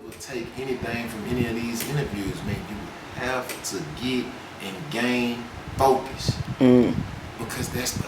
will take anything from any of these interviews, man, you have to get and gain focus. Because that's the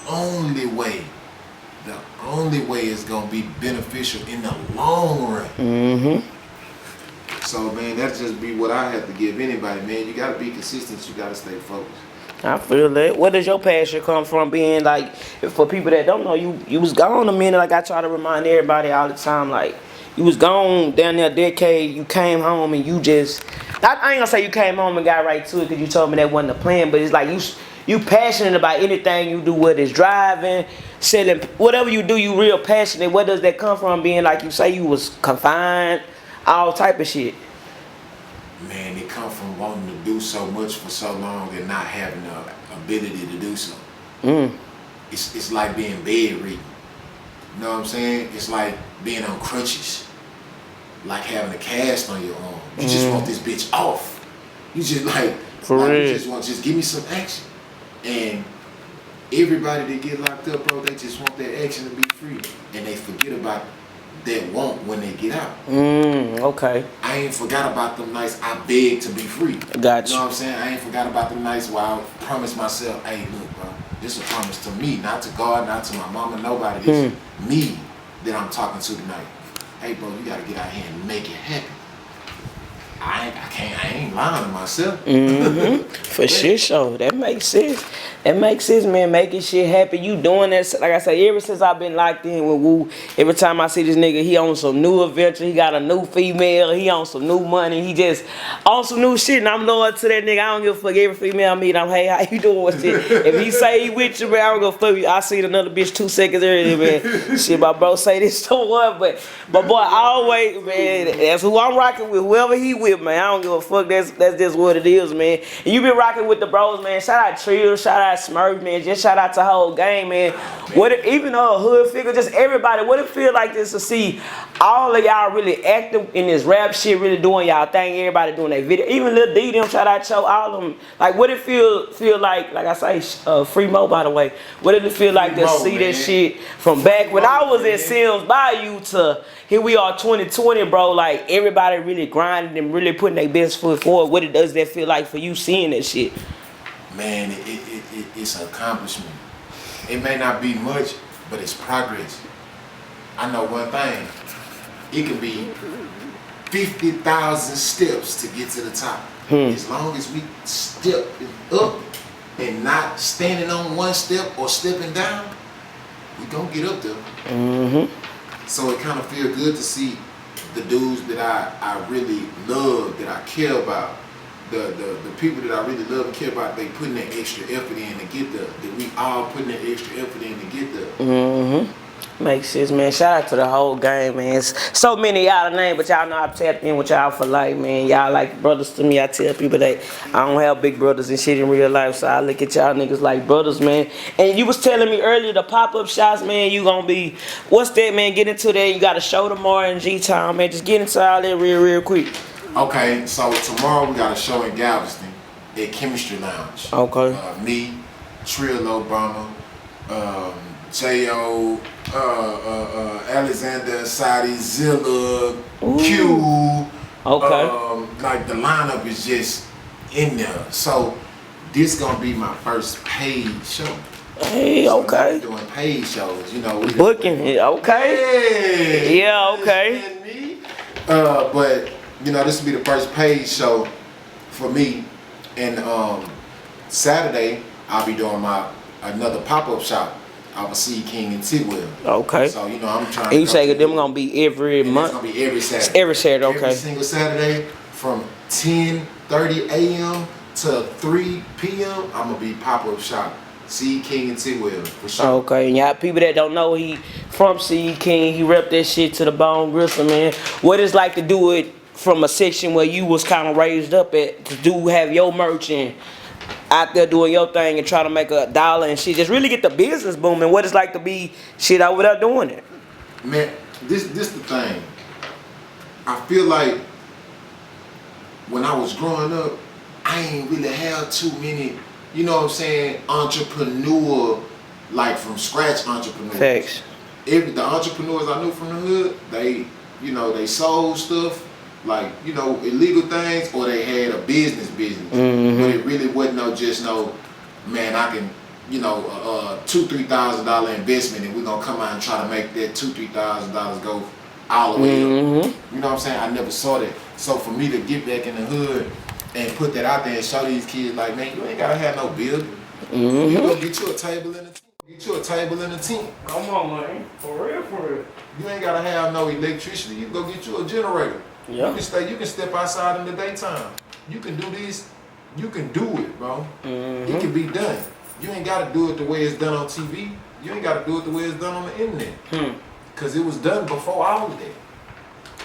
only way it's gonna be beneficial in the long run. So man, that's just be what I have to give anybody, man. You gotta be consistent, you gotta stay focused. I feel that. Where does your passion come from? Being like, for people that don't know, you was gone a minute. Like I try to remind everybody all the time, like you was gone down there a decade. You came home and you just, I ain't gonna say you came home and got right to it because you told me that wasn't the plan. But it's like you passionate about anything you do, whether it's driving, selling, whatever you do, you real passionate. Where does that come from? Being like you say you was confined, all type of shit. Man, it come from wanting to do so much for so long and not having the ability to do so. It's like being bedridden. You know what I'm saying? It's like being on crutches. Like having a cast on your arm. You just want this bitch off. You just like you just give me some action. And everybody that get locked up, bro, they just want that action to be free. And they forget about that want when they get out. Okay. I ain't forgot about them nights I begged to be free. Gotcha. You know what I'm saying? I ain't forgot about them nights where I promised myself, hey, look, bro, this is a promise to me, not to God, not to my mama, nobody. This is me that I'm talking to tonight. Hey, bro, you gotta get out here and make it happen. I ain't lying to myself. For sure. That makes sense. That makes sense, man. Making shit happen. You doing that, like I say, ever since I've been locked in with Woo, every time I see this nigga, he on some new adventure. He got a new female. He on some new money. He just on some new shit. And I'm loyal to that nigga. I don't give a fuck. Every female I meet, I'm, hey, how you doing with shit? If he say he with you, man, I don't go fuck you. I seen another bitch 2 seconds earlier, man. Shit, my bro say this to one, but boy, always, man, that's who I'm rocking with. Whoever he with, man. I don't give a fuck. That's just what it is, man. And you been rocking with the bros, man. Shout out Trill, shout out Smurf, man. Just shout out to the whole gang, man. What it, even though a hood figure, just everybody, what it feel like this to see all of y'all really active in this rap shit, really doing y'all thing, everybody doing their video. Even Lil D them, shout out Cho, all of them. Like what it feel like I say, Free Mo, by the way. What did it feel like to see that shit from back when I was at Sims Bayou to here we are 2020, bro. Like everybody really grinding and really putting their best foot forward. What does that feel like for you seeing that shit? Man, it's an accomplishment. It may not be much, but it's progress. I know one thing. It could be 50,000 steps to get to the top. As long as we step up and not standing on one step or stepping down, we gonna get up there. So it kind of feel good to see the dudes that I really love, that I care about, the people that I really love and care about, they putting that extra effort in to get there. That we all putting that extra effort in to get there. Makes sense, man. Shout out to the whole gang, man. It's so many y'all to name, but y'all know I tapped in with y'all for life, man. Y'all like brothers to me. I tell people that I don't have big brothers and shit in real life, so I look at y'all niggas like brothers, man. And you was telling me earlier the pop-up shots, man, you gonna be, what's that, man? Get into that. You got a show tomorrow in G-Town, man. Just get into all that real quick. Okay, so tomorrow we got a show in Galveston at Chemistry Lounge. Okay. Me, Trill Obama, J.O., Alexander, Saudi, Zilla, Q. Okay. Like the lineup is just in there. So this gonna be my first paid show. Hey, so okay. Doing paid shows, you know. Booking it, okay. Hey, yeah, okay. But you know, this will be the first paid show for me. And Saturday I'll be doing another pop-up shop. I will see King and Tidwell. Okay. So you know I'm trying. And you say them gonna be every month? It's gonna be every Saturday. Every Saturday, okay. Every single Saturday from 10:30 a.m. to 3 p.m. I'm gonna be pop-up shop. C King and Tidwell for sure. Okay, and y'all people that don't know, he from C King. He rep that shit to the bone, gristle, man. What it's like to do it from a section where you was kind of raised up at to have your merch and out there doing your thing and trying to make $1 and shit, just really get the business booming. What it's like to be shit out without doing it. Man, this the thing. I feel like when I was growing up, I ain't really had too many, you know what I'm saying, entrepreneur, like from scratch entrepreneurs. Facts. The entrepreneurs I knew from the hood, they, you know, they sold stuff like, you know, illegal things, or they had a business. But it really wasn't man, I can, you know, $2,000-3,000 investment, and we're gonna come out and try to make that $2,000-3,000 go all the way up. You know what I'm saying? I never saw that. So for me to get back in the hood and put that out there and show these kids, like, man, you ain't gotta have no building. You go get you a table in the tent. Get you a table in the tent. Come on, man. For real. You ain't gotta have no electricity. You go get you a generator. Yeah. You can step outside in the daytime. You can do this. You can do it, bro. It can be done. You ain't gotta do it the way it's done on TV. You ain't gotta do it the way it's done on the internet. Cause it was done before all of that.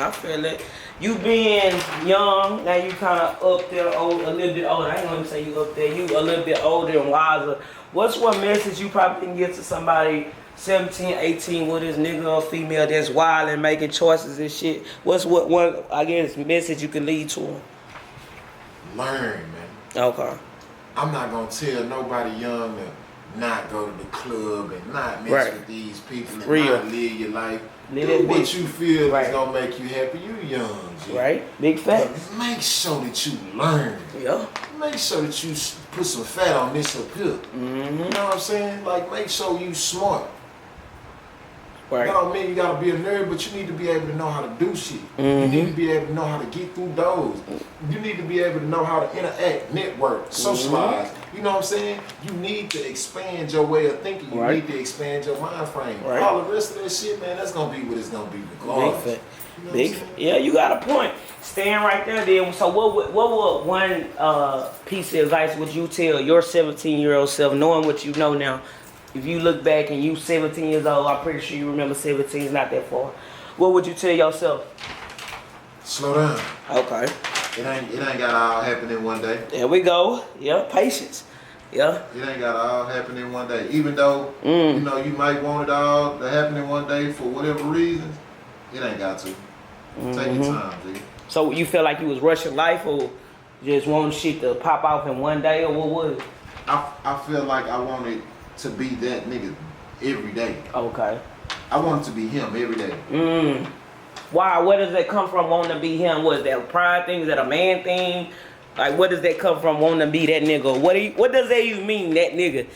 I feel it. You being young, now you kind of up there, a little bit older. I ain't gonna say you up there. You a little bit older and wiser. What's one message you probably can give to somebody 17, 18 with this nigga or female that's wild and making choices and shit? What's one, I guess, message you can lead to them? Learn, man. Okay. I'm not gonna tell nobody young to not go to the club and not mess with these people and not live your life. Do what you feel is gonna make you happy. You young, G. Right? Big facts. But make sure that you learn. Yeah. Make sure that you put some fat on this up here. You know what I'm saying? Like, make sure you smart. Right. That don't mean you gotta be a nerd, but you need to be able to know how to do shit. You need to be able to know how to get through doors. You need to be able to know how to interact, network, socialize. You know what I'm saying? You need to expand your way of thinking. You need to expand your mind frame. All the rest of that shit, man, that's gonna be what it's gonna be regardless. Big yeah, you got a point. Staying right there then. So what would one piece of advice would you tell your 17-year-old self, knowing what you know now? If you look back and you 17 years old, I'm pretty sure you remember 17 is not that far. What would you tell yourself? Slow down. Okay. It ain't got all happen in one day. There we go. Yeah, patience. Yeah. It ain't got all happen in one day. Even though you know you might want it all to happen in one day for whatever reasons, it ain't got to. Take your time, G. So you feel like you was rushing life, or just wanting shit to pop off in one day, or what was it? I feel like I wanted to be that nigga every day. Okay. I wanted to be him every day. Why? Where does that come from, wanting to be him? Was that a pride thing? Is that a man thing? Like, where does that come from, wanting to be that nigga? What does that even mean, that nigga?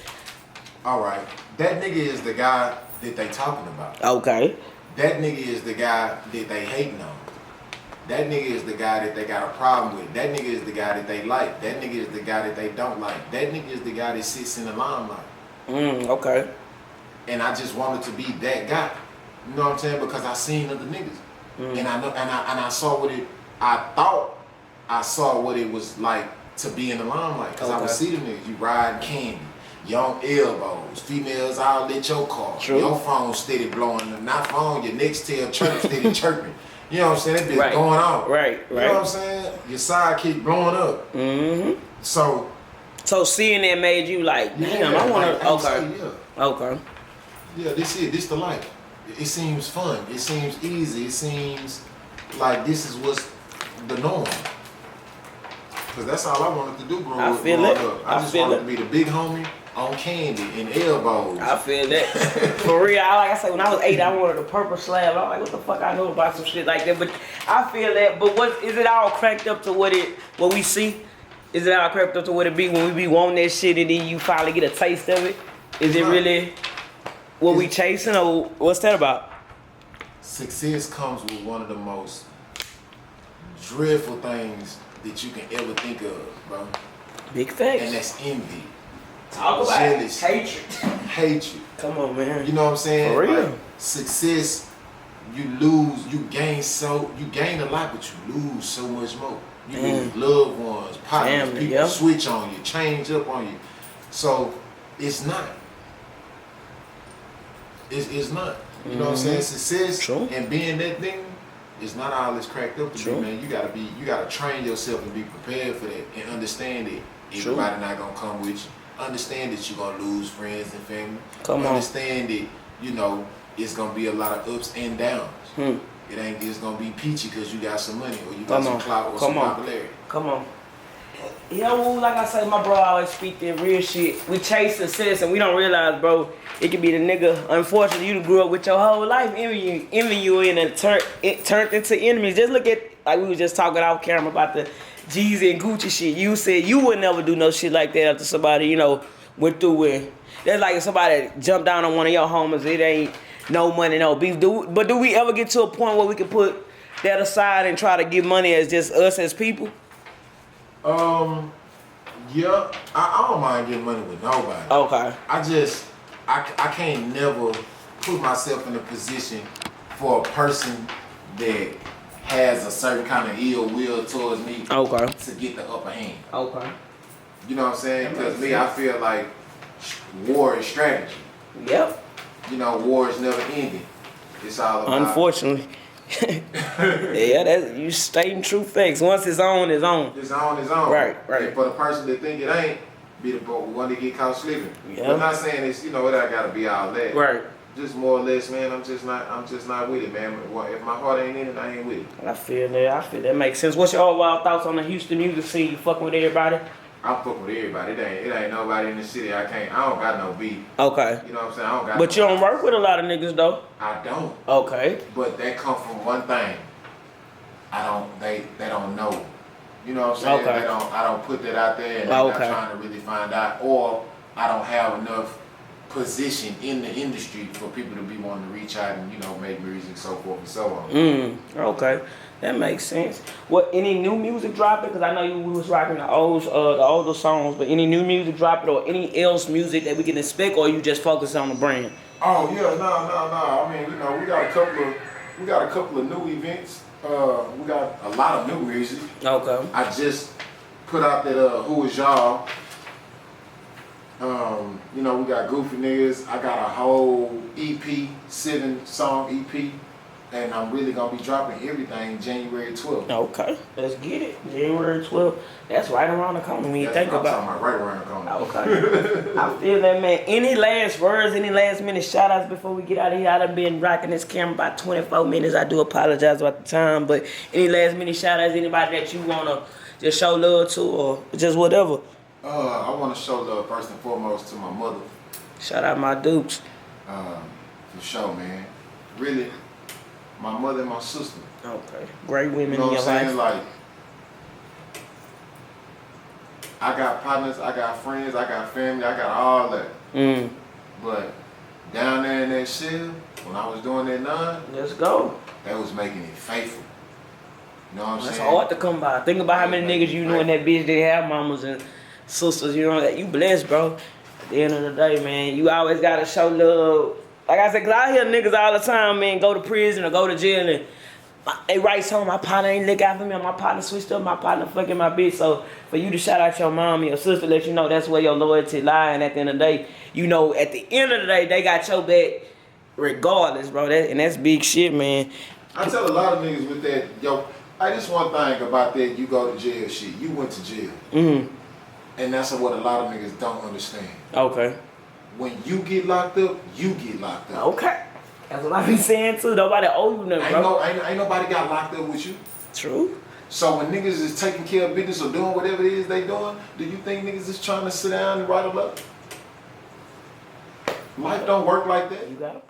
All right. That nigga is the guy that they talking about. Okay. That nigga is the guy that they hating on. That nigga is the guy that they got a problem with. That nigga is the guy that they like. That nigga is the guy that they don't like. That nigga is the guy that sits in the limelight. Okay. And I just wanted to be that guy. You know what I'm saying? Because I seen other niggas. And I know, and I saw I thought I saw what it was like to be in the limelight. Because I would see them niggas. You riding candy, young elbows, females all lit your car. True. Your phone steady blowing, not phone, your Nextel chirp steady chirping. You know what I'm saying? That bitch going on. Right. You know what I'm saying? Your sidekick blowing up. So seeing that made you like, damn, I want to. Okay. Yeah, this the life. It seems fun. It seems easy. It seems like this is what's the norm. Because that's all I wanted to do growing up. I just wanted to be the big homie on candy and elbows. I feel that. For real, like I said, when I was 8, I wanted a purple slab. I'm like, what the fuck I know about some shit like that? But I feel that. But is it all cracked up to what we see? Is it all cracked up to what it be when we be wanting that shit and then you finally get a taste of it? Is it really what we chasing, or what's that about? Success comes with one of the most dreadful things that you can ever think of, bro. Big facts. And that's envy. Talk about jealousy. Hatred. Come on, man. You know what I'm saying? For real. Like, success, you lose, you gain a lot, but you lose so much more. You lose loved ones, partners, people switch on you, change up on you. So it's not. It's not. You know what I'm saying? Success and being that thing is not all it's cracked up to be, man. You gotta train yourself and be prepared for that and understand it. Everybody not gonna come with you. Understand that you're gonna lose friends and family. Understand that, you know, it's gonna be a lot of ups and downs. It ain't just gonna be peachy because you got some money or you got some clout or some popularity. Come on. Yeah, well, like I say, my bro always speak that real shit. We chase success and we don't realize, bro, it could be the nigga, unfortunately, you grew up with your whole life envying you and it turned into enemies. Just look at like we was just talking off camera about the Jeezy and Gucci shit. You said you would never do no shit like that after somebody, you know, went through it. That's like if somebody jumped down on one of your homies, it ain't no money, no beef. But do we ever get to a point where we can put that aside and try to get money as just us as people? Yeah, I don't mind getting money with nobody. Okay. I can't never put myself in a position for a person that has a certain kind of ill will towards me to get the upper hand. Okay. You know what I'm saying? Because me, I feel like war is strategy. Yep. You know, war is never ending. It's all about... Unfortunately. Yeah, that's you stating true facts. Once it's on, it's on. It's on, it's on. Right. And for the person that think it ain't, be the one that get caught slipping. Yeah. I'm not saying it's, you know, it ain't gotta be all that. Right. Just more or less, man, I'm just not with it, man. If my heart ain't in it, I ain't with it. I feel that makes sense. What's your overall thoughts on the Houston music scene? You fucking with everybody? I fuck with everybody. It ain't nobody in the city. I don't got no beef. Okay. You know what I'm saying? I don't got But you don't work with a lot of niggas though. I don't. Okay. But that come from one thing. They don't know. You know what I'm saying? Okay. I don't put that out there and they're not trying to really find out, or I don't have enough position in the industry for people to be wanting to reach out and, you know, make music, so forth and so on. Okay. That makes sense. What, any new music dropping? Because I know you was rocking the older songs, but any new music dropping or any else music that we can expect, or you just focus on the brand? Oh yeah, no. I mean, you know, we got a couple of new events. We got a lot of new music. Okay. I just put out that Who Is Y'all. You know, we got Goofy Niggas. I got a whole EP, 7-song EP. And I'm really gonna be dropping everything January 12th. Okay, let's get it. January 12th. That's right around the corner when you think about it. I'm talking about right around the corner. Okay. I feel that, man. Any last words, any last minute shout outs before we get out of here? I done been rocking this camera about 24 minutes. I do apologize about the time, but any last minute shout outs, anybody that you wanna just show love to or just whatever? I wanna show love first and foremost to my mother. Shout out my dukes. For sure, man. Really. My mother and my sister. Okay. Great women, you know in your life. Like, I got partners, I got friends, I got family, I got all that. But down there in that shell, when I was doing that 9, let's go. That was making it faithful. You know what I'm saying? That's hard to come by. Think about how many niggas you know in that bitch that have mamas and sisters. You know that you blessed, bro. At the end of the day, man, you always gotta show love. Like I said, cause I hear niggas all the time, man, go to prison or go to jail and they write home, my partner ain't look out for me, or my partner switched up, my partner fucking my bitch. So for you to shout out your mom and your sister, let you know that's where your loyalty lie, and at the end of the day, you know, at the end of the day, they got your back regardless, bro. And that's big shit, man. I tell a lot of niggas with that, yo, just one thing about that, you go to jail shit. You went to jail. And that's what a lot of niggas don't understand. Okay. When you get locked up, you get locked up. Okay. That's what I be saying too. Nobody owe you nothing, bro. Ain't nobody got locked up with you. True. So when niggas is taking care of business or doing whatever it is they doing, do you think niggas is trying to sit down and write a letter? Life don't work like that. You got it.